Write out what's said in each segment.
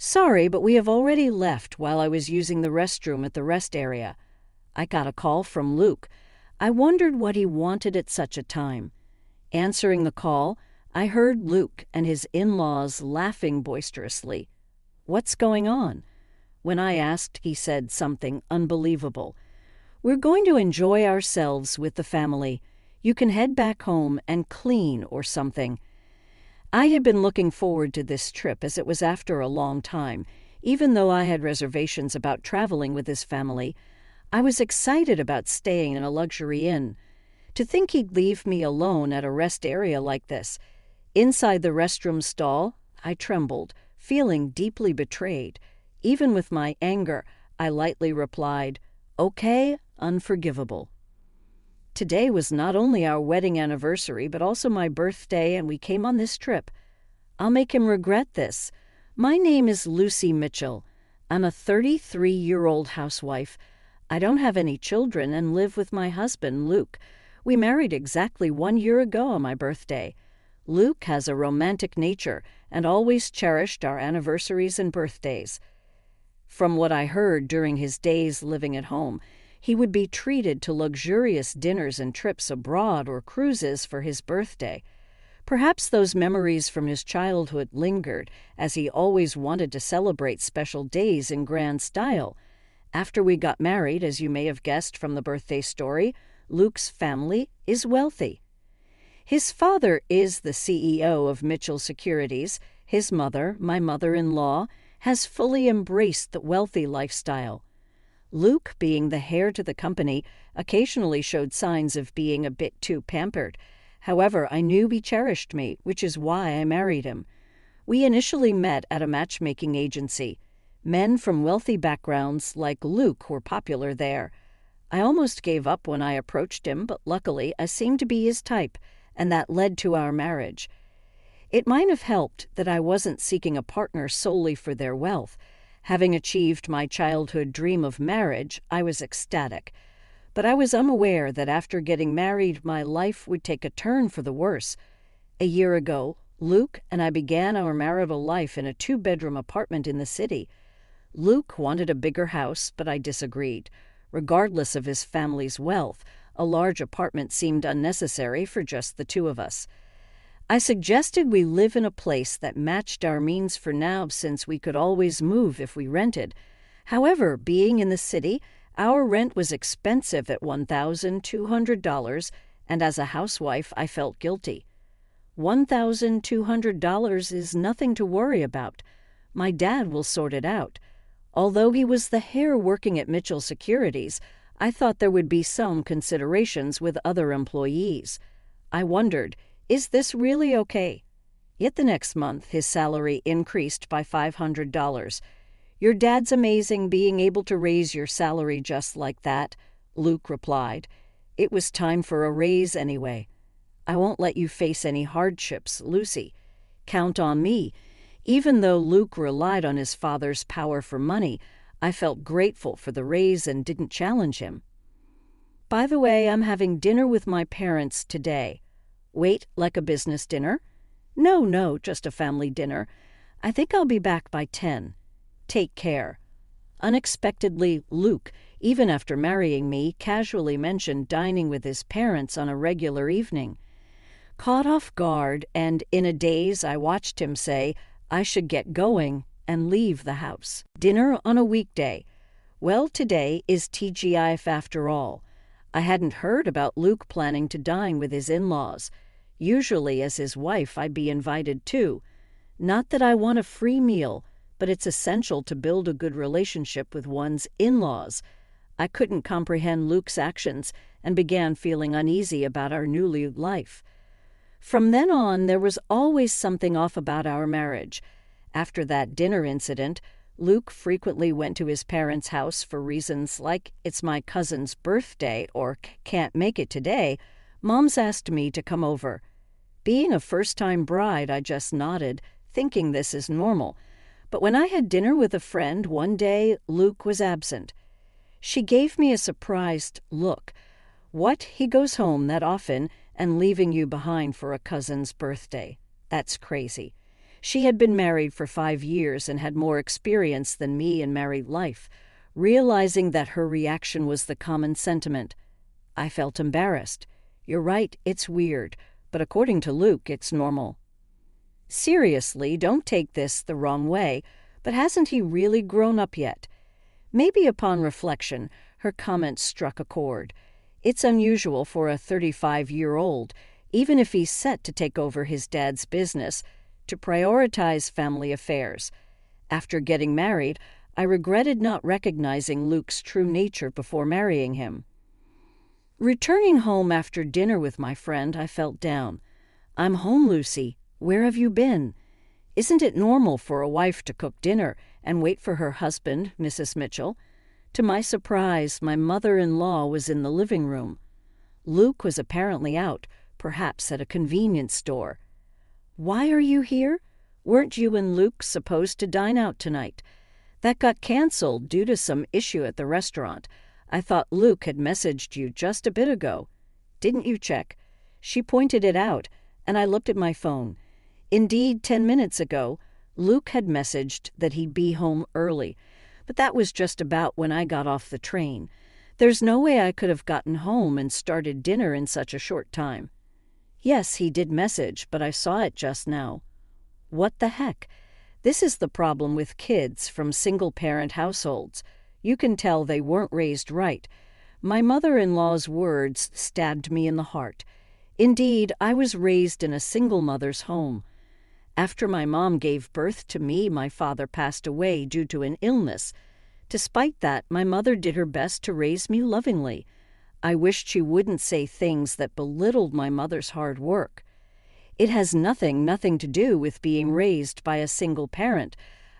Sorry, but we have already left while I was using the restroom at the rest area. I got a call from Luke. I wondered what he wanted at such a time. Answering the call, I heard Luke and his in-laws laughing boisterously. What's going on? When I asked, he said something unbelievable. We're going to enjoy ourselves with the family. You can head back home and clean or something. I had been looking forward to this trip as it was after a long time. Even though I had reservations about traveling with his family, I was excited about staying in a luxury inn. To think he'd leave me alone at a rest area like this. Inside the restroom stall, I trembled, feeling deeply betrayed. Even with my anger, I lightly replied, "Okay, unforgivable." Today was not only our wedding anniversary, but also my birthday, and we came on this trip. I'll make him regret this. My name is Lucy Mitchell. I'm a 33-year-old housewife. I don't have any children and live with my husband, Luke. We married exactly 1 year ago on my birthday. Luke has a romantic nature and always cherished our anniversaries and birthdays. From what I heard during his days living at home, he would be treated to luxurious dinners and trips abroad or cruises for his birthday. Perhaps those memories from his childhood lingered, as he always wanted to celebrate special days in grand style. After we got married, as you may have guessed from the birthday story, Luke's family is wealthy. His father is the CEO of Mitchell Securities. His mother, my mother-in-law, has fully embraced the wealthy lifestyle. Luke, being the heir to the company, occasionally showed signs of being a bit too pampered. However, I knew he cherished me, which is why I married him. We initially met at a matchmaking agency. Men from wealthy backgrounds like Luke were popular there. I almost gave up when I approached him, but luckily I seemed to be his type, and that led to our marriage. It might have helped that I wasn't seeking a partner solely for their wealth. Having achieved my childhood dream of marriage, I was ecstatic. But I was unaware that after getting married, my life would take a turn for the worse. A year ago, Luke and I began our marital life in a 2-bedroom apartment in the city. Luke wanted a bigger house, but I disagreed. Regardless of his family's wealth, a large apartment seemed unnecessary for just the two of us. I suggested we live in a place that matched our means for now, since we could always move if we rented. However, being in the city, our rent was expensive at $1,200, and as a housewife, I felt guilty. $1,200 is nothing to worry about. My dad will sort it out. Although he was the heir working at Mitchell Securities, I thought there would be some considerations with other employees. I wondered, is this really okay? Yet the next month, his salary increased by $500. Your dad's amazing being able to raise your salary just like that, Luke replied. It was time for a raise anyway. I won't let you face any hardships, Lucy. Count on me. Even though Luke relied on his father's power for money, I felt grateful for the raise and didn't challenge him. By the way, I'm having dinner with my parents today. Wait, like a business dinner? No, just a family dinner. I think I'll be back by 10. Take care. Unexpectedly, Luke, even after marrying me, casually mentioned dining with his parents on a regular evening. Caught off guard, and in a daze, I watched him say, I should get going and leave the house. Dinner on a weekday. Well, today is TGIF after all. I hadn't heard about Luke planning to dine with his in-laws. Usually, as his wife, I'd be invited too. Not that I want a free meal, but it's essential to build a good relationship with one's in-laws. I couldn't comprehend Luke's actions and began feeling uneasy about our newly life. From then on, there was always something off about our marriage. After that dinner incident, Luke frequently went to his parents' house for reasons like it's my cousin's birthday or can't make it today. Mom's asked me to come over. Being a first-time bride, I just nodded, thinking this is normal. But when I had dinner with a friend one day, Luke was absent. She gave me a surprised look. What, he goes home that often and leaving you behind for a cousin's birthday? That's crazy. She had been married for 5 years and had more experience than me in married life. Realizing that her reaction was the common sentiment, I felt embarrassed. "You're right, it's weird, but according to Luke, it's normal." Seriously, don't take this the wrong way, but hasn't he really grown up yet? Maybe upon reflection, her comment struck a chord. It's unusual for a 35-year-old, even if he's set to take over his dad's business, to prioritize family affairs. After getting married, I regretted not recognizing Luke's true nature before marrying him. Returning home after dinner with my friend, I felt down. "I'm home, Lucy. Where have you been? Isn't it normal for a wife to cook dinner and wait for her husband, Mrs. Mitchell?" To my surprise, my mother-in-law was in the living room. Luke was apparently out, perhaps at a convenience store. "Why are you here? Weren't you and Luke supposed to dine out tonight? That got canceled due to some issue at the restaurant. I thought Luke had messaged you just a bit ago. Didn't you check?" She pointed it out, and I looked at my phone. Indeed, 10 minutes ago, Luke had messaged that he'd be home early, but that was just about when I got off the train. There's no way I could have gotten home and started dinner in such a short time. Yes, he did message, but I saw it just now. What the heck? This is the problem with kids from single-parent households. You can tell they weren't raised right. My mother-in-law's words stabbed me in the heart. Indeed, I was raised in a single mother's home. After my mom gave birth to me, my father passed away due to an illness. Despite that, my mother did her best to raise me lovingly. I wished she wouldn't say things that belittled my mother's hard work. It has nothing to do with being raised by a single parent.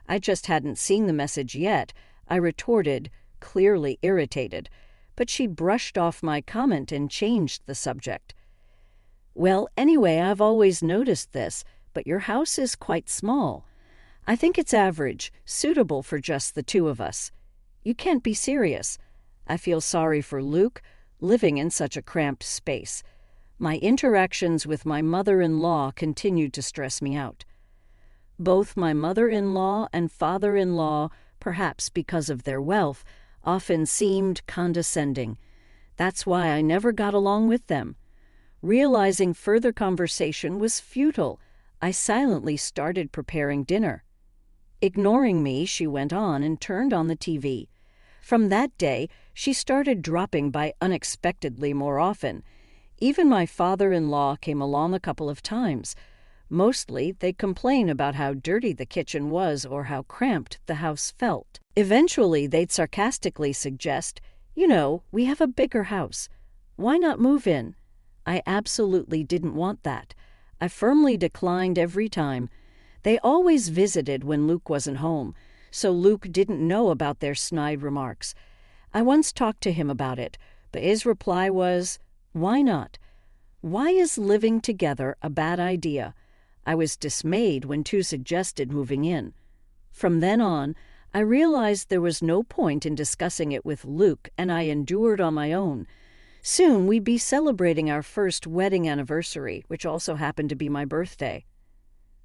I just hadn't seen the message yet, I retorted, clearly irritated. But she brushed off my comment and changed the subject. "Well, anyway, I've always noticed this, but your house is quite small. I think it's average, suitable for just the two of us. You can't be serious. I feel sorry for Luke, living in such a cramped space. My interactions with my mother-in-law continued to stress me out. Both my mother-in-law and father-in-law, perhaps because of their wealth, often seemed condescending. That's why I never got along with them. Realizing further conversation was futile, I silently started preparing dinner. Ignoring me, she went on and turned on the TV. From that day, she started dropping by unexpectedly more often. Even my father-in-law came along a couple of times. Mostly, they'd complain about how dirty the kitchen was or how cramped the house felt. Eventually, they'd sarcastically suggest, "We have a bigger house. Why not move in?" I absolutely didn't want that. I firmly declined every time. They always visited when Luke wasn't home, so Luke didn't know about their snide remarks. I once talked to him about it, but his reply was, "Why not? Why is living together a bad idea?" I was dismayed when two suggested moving in. From then on, I realized there was no point in discussing it with Luke, and I endured on my own. Soon we'd be celebrating our first wedding anniversary, which also happened to be my birthday.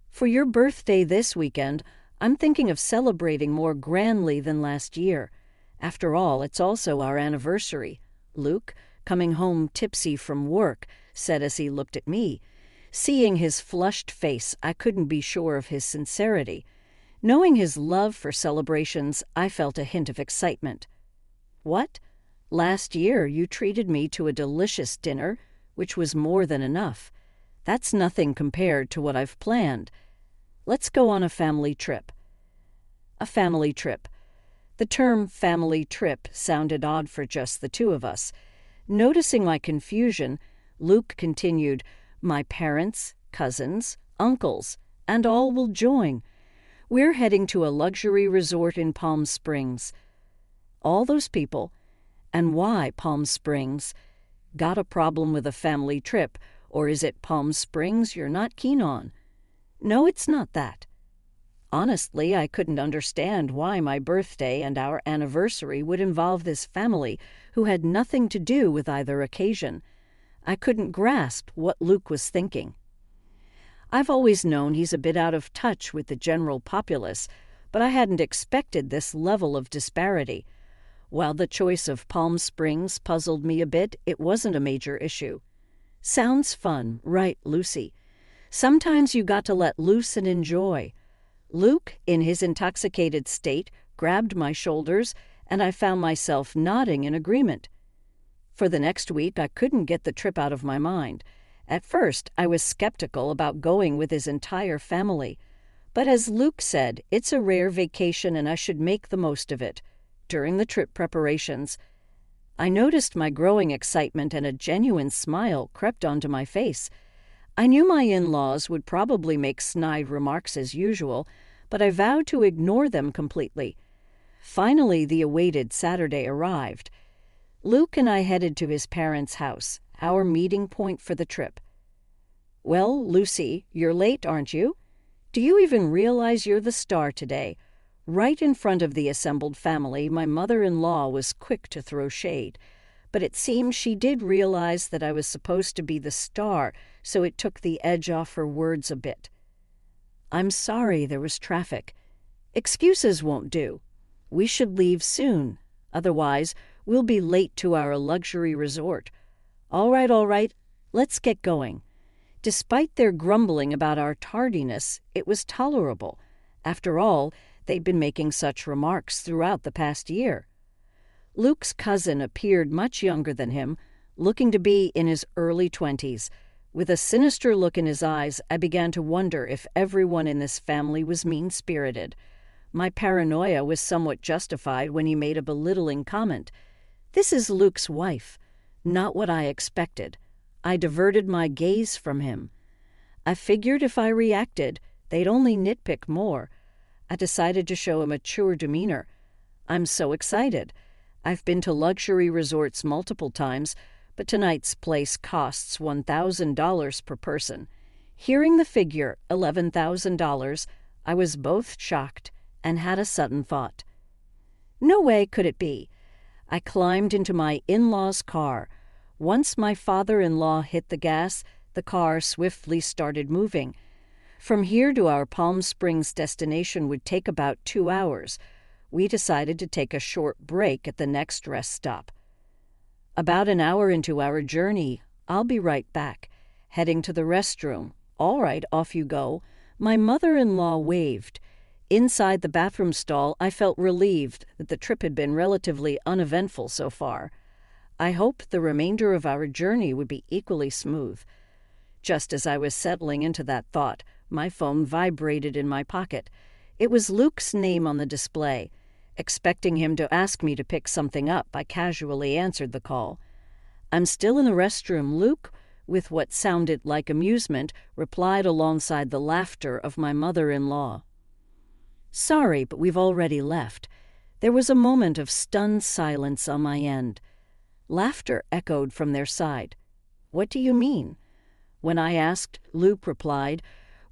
For your birthday this weekend, I'm thinking of celebrating more grandly than last year. After all, it's also our anniversary. Luke, coming home tipsy from work, said as he looked at me. Seeing his flushed face, I couldn't be sure of his sincerity. Knowing his love for celebrations, I felt a hint of excitement. "What? Last year you treated me to a delicious dinner, which was more than enough. That's nothing compared to what I've planned. Let's go on a family trip." A family trip. The term family trip sounded odd for just the two of us. Noticing my confusion, Luke continued, "My parents, cousins, uncles, and all will join. We're heading to a luxury resort in Palm Springs." All those people? And why Palm Springs? Got a problem with a family trip, or is it Palm Springs you're not keen on? No, it's not that. Honestly, I couldn't understand why my birthday and our anniversary would involve this family who had nothing to do with either occasion. I couldn't grasp what Luke was thinking. I've always known he's a bit out of touch with the general populace, but I hadn't expected this level of disparity. While the choice of Palm Springs puzzled me a bit, it wasn't a major issue. Sounds fun, right, Lucy? Sometimes you got to let loose and enjoy. Luke, in his intoxicated state, grabbed my shoulders, and I found myself nodding in agreement. For the next week, I couldn't get the trip out of my mind. At first, I was skeptical about going with his entire family. But as Luke said, it's a rare vacation and I should make the most of it. During the trip preparations, I noticed my growing excitement and a genuine smile crept onto my face. I knew my in-laws would probably make snide remarks as usual, but I vowed to ignore them completely. Finally, the awaited Saturday arrived. Luke and I headed to his parents' house, our meeting point for the trip. "Well, Lucy, you're late, aren't you? Do you even realize you're the star today?" Right in front of the assembled family, my mother-in-law was quick to throw shade. But it seems she did realize that I was supposed to be the star, so it took the edge off her words a bit. "I'm sorry there was traffic. Excuses won't do. We should leave soon. Otherwise, we'll be late to our luxury resort. All right, let's get going." Despite their grumbling about our tardiness, it was tolerable. After all, they'd been making such remarks throughout the past year. Luke's cousin appeared much younger than him, looking to be in his early 20s. With a sinister look in his eyes, I began to wonder if everyone in this family was mean-spirited. My paranoia was somewhat justified when he made a belittling comment. "This is Luke's wife." Not what I expected. I diverted my gaze from him. I figured if I reacted, they'd only nitpick more. I decided to show a mature demeanor. "I'm so excited. I've been to luxury resorts multiple times, but tonight's place costs $1,000 per person." Hearing the figure, $11,000, I was both shocked and had a sudden thought. No way could it be. I climbed into my in-laws' car. Once my father-in-law hit the gas, the car swiftly started moving. From here to our Palm Springs destination would take about 2 hours. We decided to take a short break at the next rest stop. About an hour into our journey, "I'll be right back. Heading to the restroom." "All right, off you go." My mother-in-law waved. Inside the bathroom stall, I felt relieved that the trip had been relatively uneventful so far. I hoped the remainder of our journey would be equally smooth. Just as I was settling into that thought, my phone vibrated in my pocket. It was Luke's name on the display. Expecting him to ask me to pick something up, I casually answered the call. "I'm still in the restroom, Luke," with what sounded like amusement, replied alongside the laughter of my mother-in-law. "Sorry, but we've already left." There was a moment of stunned silence on my end. Laughter echoed from their side. "What do you mean?" When I asked, Luke replied,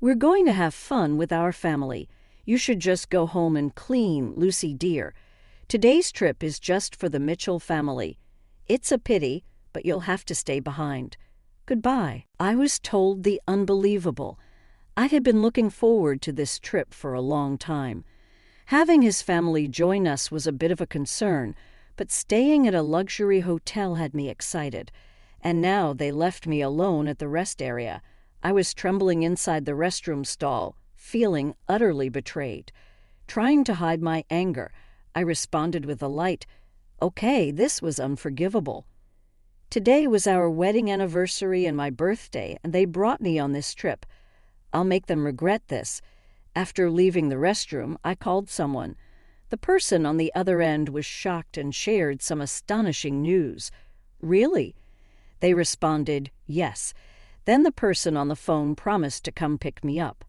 "We're going to have fun with our family. You should just go home and clean, Lucy dear. Today's trip is just for the Mitchell family. It's a pity, but you'll have to stay behind. Goodbye." I was told the unbelievable. I had been looking forward to this trip for a long time. Having his family join us was a bit of a concern, but staying at a luxury hotel had me excited. And now they left me alone at the rest area. I was trembling inside the restroom stall, feeling utterly betrayed. Trying to hide my anger, I responded with a light, "Okay, this was unforgivable." Today was our wedding anniversary and my birthday, and they brought me on this trip. I'll make them regret this. After leaving the restroom, I called someone. The person on the other end was shocked and shared some astonishing news. "Really?" They responded, "Yes." Then the person on the phone promised to come pick me up.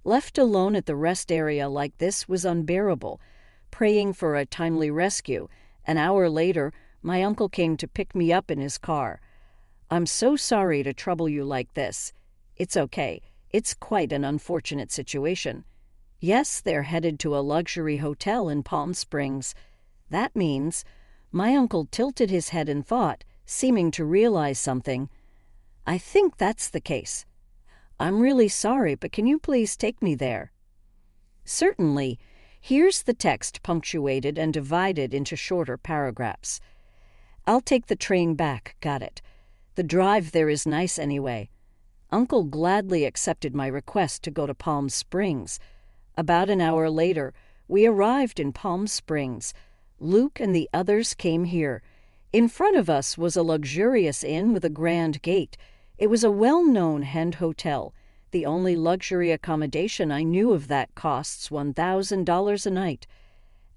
Left alone at the rest area like this was unbearable. Praying for a timely rescue, an hour later, my uncle came to pick me up in his car. "I'm so sorry to trouble you like this." "It's okay. It's quite an unfortunate situation." Yes, they're headed to a luxury hotel in Palm Springs. That means, my uncle tilted his head in thought, seeming to realize something. "I think that's the case." I'm really sorry, but can you please take me there?" "Certainly. Here's the text punctuated and divided into shorter paragraphs. I'll take the train back, got it. The drive there is nice anyway. Uncle gladly accepted my request to go to Palm Springs. About an hour later, we arrived in Palm Springs. Luke and the others came here. In front of us was a luxurious inn with a grand gate. It was a well-known Hen hotel. The only luxury accommodation I knew of that costs $1,000 a night.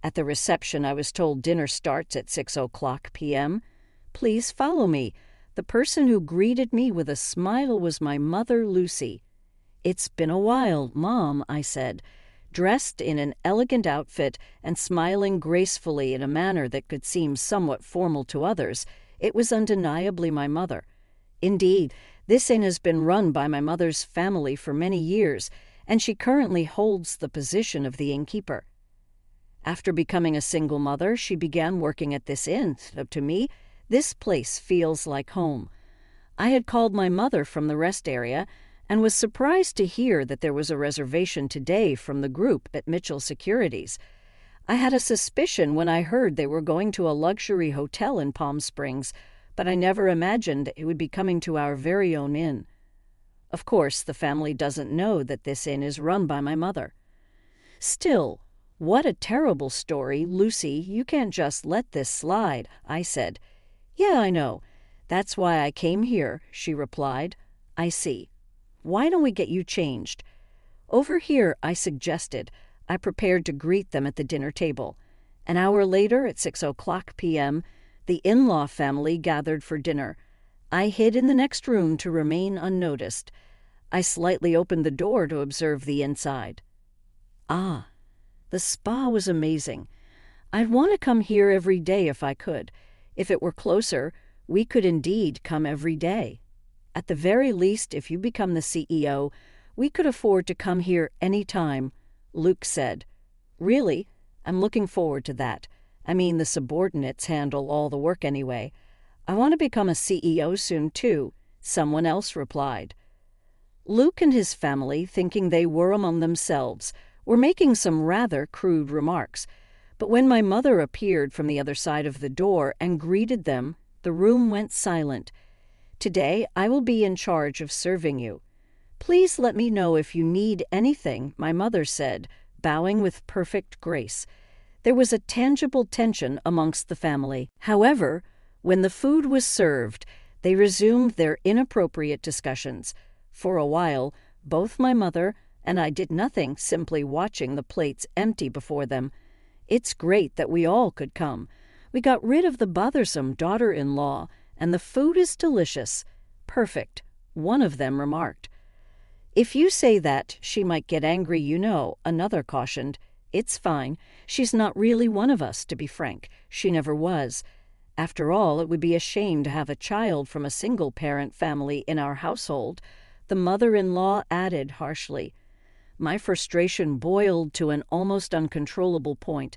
At the reception, I was told dinner starts at 6:00 p.m. Please follow me. The person who greeted me with a smile was my mother, Lucy. It's been a while, Mom, I said, dressed in an elegant outfit and smiling gracefully in a manner that could seem somewhat formal to others. It was undeniably my mother. Indeed, this inn has been run by my mother's family for many years, and she currently holds the position of the innkeeper. After becoming a single mother, she began working at this inn. To me, this place feels like home. I had called my mother from the rest area and was surprised to hear that there was a reservation today from the group at Mitchell Securities. I had a suspicion when I heard they were going to a luxury hotel in Palm Springs, but I never imagined it would be coming to our very own inn. Of course, the family doesn't know that this inn is run by my mother. Still, what a terrible story, Lucy. You can't just let this slide, I said. Yeah, I know. That's why I came here, she replied. I see. Why don't we get you changed? Over here, I suggested. I prepared to greet them at the dinner table. An hour later, at 6:00 p.m., the in-law family gathered for dinner. I hid in the next room to remain unnoticed. I slightly opened the door to observe the inside. Ah, the spa was amazing. I'd want to come here every day if I could. If it were closer, we could indeed come every day. At the very least, if you become the CEO, we could afford to come here any time, Luke said. Really? I'm looking forward to that. I mean, the subordinates handle all the work anyway. I want to become a CEO soon, too, someone else replied. Luke and his family, thinking they were among themselves, were making some rather crude remarks. But when my mother appeared from the other side of the door and greeted them, the room went silent. Today, I will be in charge of serving you. Please let me know if you need anything, my mother said, bowing with perfect grace. There was a tangible tension amongst the family. However, when the food was served, they resumed their inappropriate discussions. For a while, both my mother and I did nothing, simply watching the plates empty before them. It's great that we all could come. We got rid of the bothersome daughter-in-law, and the food is delicious. Perfect, one of them remarked. If you say that, she might get angry, you know, another cautioned. It's fine. She's not really one of us, to be frank. She never was. After all, it would be a shame to have a child from a single-parent family in our household, the mother-in-law added harshly. My frustration boiled to an almost uncontrollable point.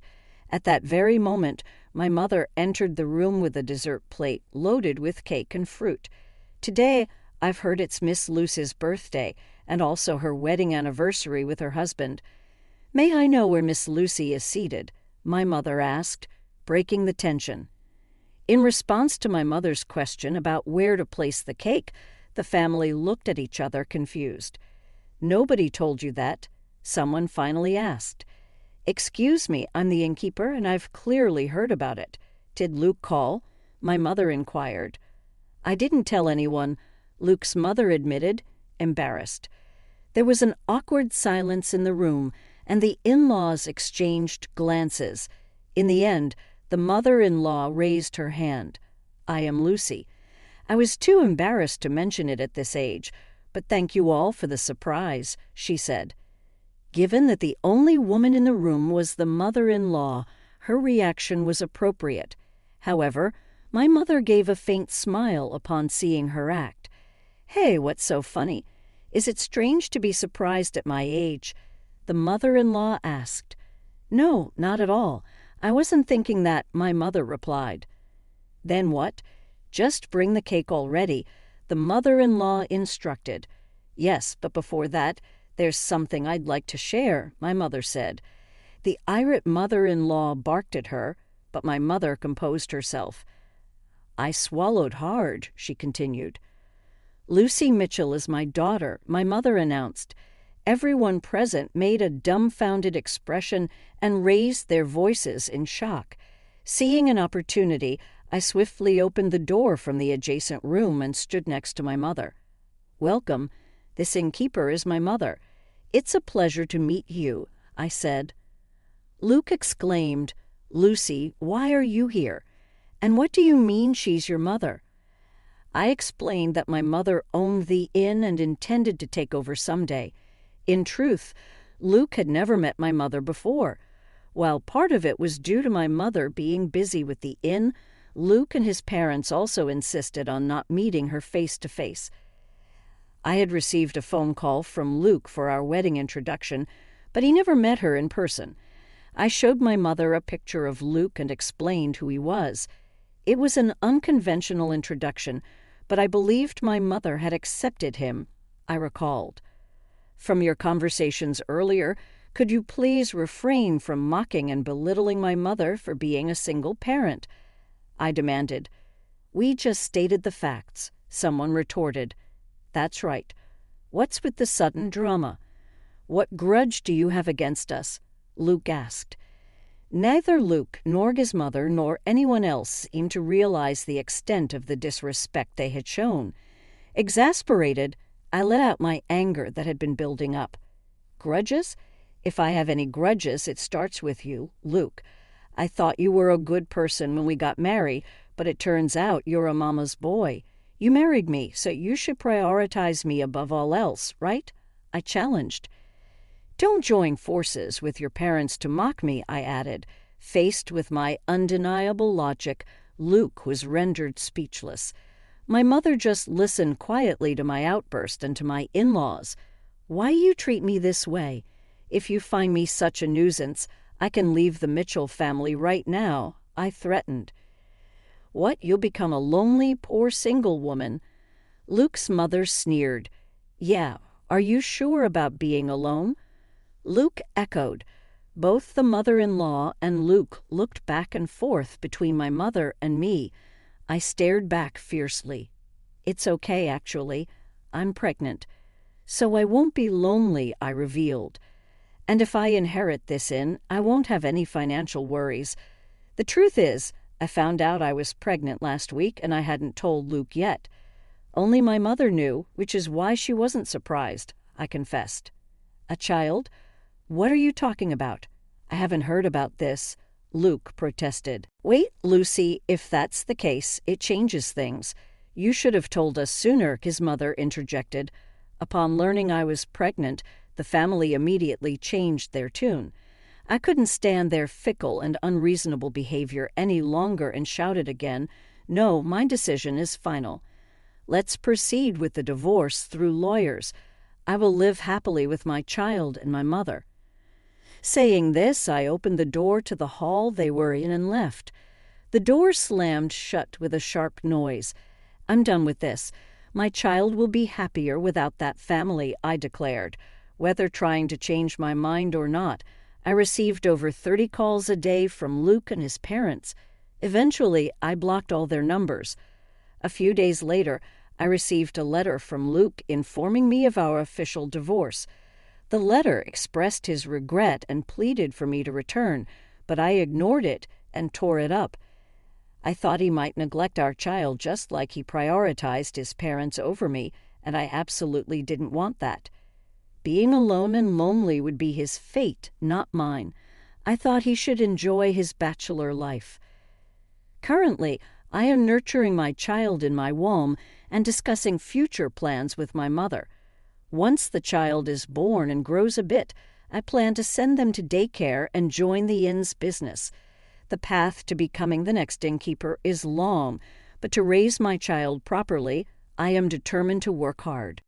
At that very moment, my mother entered the room with a dessert plate loaded with cake and fruit. Today, I've heard it's Miss Lucy's birthday, and also her wedding anniversary with her husband. May I know where Miss Lucy is seated? My mother asked, breaking the tension. In response to my mother's question about where to place the cake, the family looked at each other confused. Nobody told you that? Someone finally asked. Excuse me, I'm the innkeeper, and I've clearly heard about it. Did Luke call? My mother inquired. I didn't tell anyone, Luke's mother admitted, embarrassed. There was an awkward silence in the room, and the in-laws exchanged glances. In the end, the mother-in-law raised her hand. I am Lucy. I was too embarrassed to mention it at this age, but thank you all for the surprise, she said. Given that the only woman in the room was the mother-in-law, her reaction was appropriate. However, my mother gave a faint smile upon seeing her act. Hey, what's so funny? Is it strange to be surprised at my age? The mother-in-law asked. No, not at all. I wasn't thinking that, my mother replied. Then what? Just bring the cake already, the mother-in-law instructed. Yes, but before that, there's something I'd like to share, my mother said. The irate mother-in-law barked at her, but my mother composed herself. I swallowed hard, she continued. Lucy Mitchell is my daughter, my mother announced. Everyone present made a dumbfounded expression and raised their voices in shock. Seeing an opportunity, I swiftly opened the door from the adjacent room and stood next to my mother. Welcome. This innkeeper is my mother. It's a pleasure to meet you, I said. Luke exclaimed, Lucy, why are you here? And what do you mean she's your mother? I explained that my mother owned the inn and intended to take over someday. In truth, Luke had never met my mother before. While part of it was due to my mother being busy with the inn, Luke and his parents also insisted on not meeting her face to face. I had received a phone call from Luke for our wedding introduction, but he never met her in person. I showed my mother a picture of Luke and explained who he was. It was an unconventional introduction, but I believed my mother had accepted him, I recalled. From your conversations earlier, could you please refrain from mocking and belittling my mother for being a single parent? I demanded. We just stated the facts, someone retorted. That's right. What's with the sudden drama? What grudge do you have against us? Luke asked. Neither Luke nor his mother nor anyone else seemed to realize the extent of the disrespect they had shown. Exasperated, I let out my anger that had been building up. Grudges? If I have any grudges, it starts with you, Luke. I thought you were a good person when we got married, but it turns out you're a mama's boy. You married me, so you should prioritize me above all else, right? I challenged. Don't join forces with your parents to mock me, I added. Faced with my undeniable logic, Luke was rendered speechless. My mother just listened quietly to my outburst and to my in-laws. Why you treat me this way? If you find me such a nuisance, I can leave the Mitchell family right now, I threatened. What, you'll become a lonely, poor single woman? Luke's mother sneered. Yeah, are you sure about being alone? Luke echoed. Both the mother-in-law and Luke looked back and forth between my mother and me. I stared back fiercely. It's okay, actually. I'm pregnant. So I won't be lonely, I revealed. And if I inherit this inn, I won't have any financial worries. The truth is, I found out I was pregnant last week and I hadn't told Luke yet. Only my mother knew, which is why she wasn't surprised, I confessed. A child? What are you talking about? I haven't heard about this, Luke protested. Wait, Lucy, if that's the case, it changes things. You should have told us sooner, his mother interjected. Upon learning I was pregnant, the family immediately changed their tune. I couldn't stand their fickle and unreasonable behavior any longer and shouted again, No, my decision is final. Let's proceed with the divorce through lawyers. I will live happily with my child and my mother. Saying this, I opened the door to the hall they were in and left. The door slammed shut with a sharp noise. I'm done with this. My child will be happier without that family, I declared. Whether trying to change my mind or not, I received over 30 calls a day from Luke and his parents. Eventually, I blocked all their numbers. A few days later, I received a letter from Luke informing me of our official divorce. The letter expressed his regret and pleaded for me to return, but I ignored it and tore it up. I thought he might neglect our child just like he prioritized his parents over me, and I absolutely didn't want that. Being alone and lonely would be his fate, not mine. I thought he should enjoy his bachelor life. Currently, I am nurturing my child in my womb and discussing future plans with my mother. Once the child is born and grows a bit, I plan to send them to daycare and join the inn's business. The path to becoming the next innkeeper is long, but to raise my child properly, I am determined to work hard.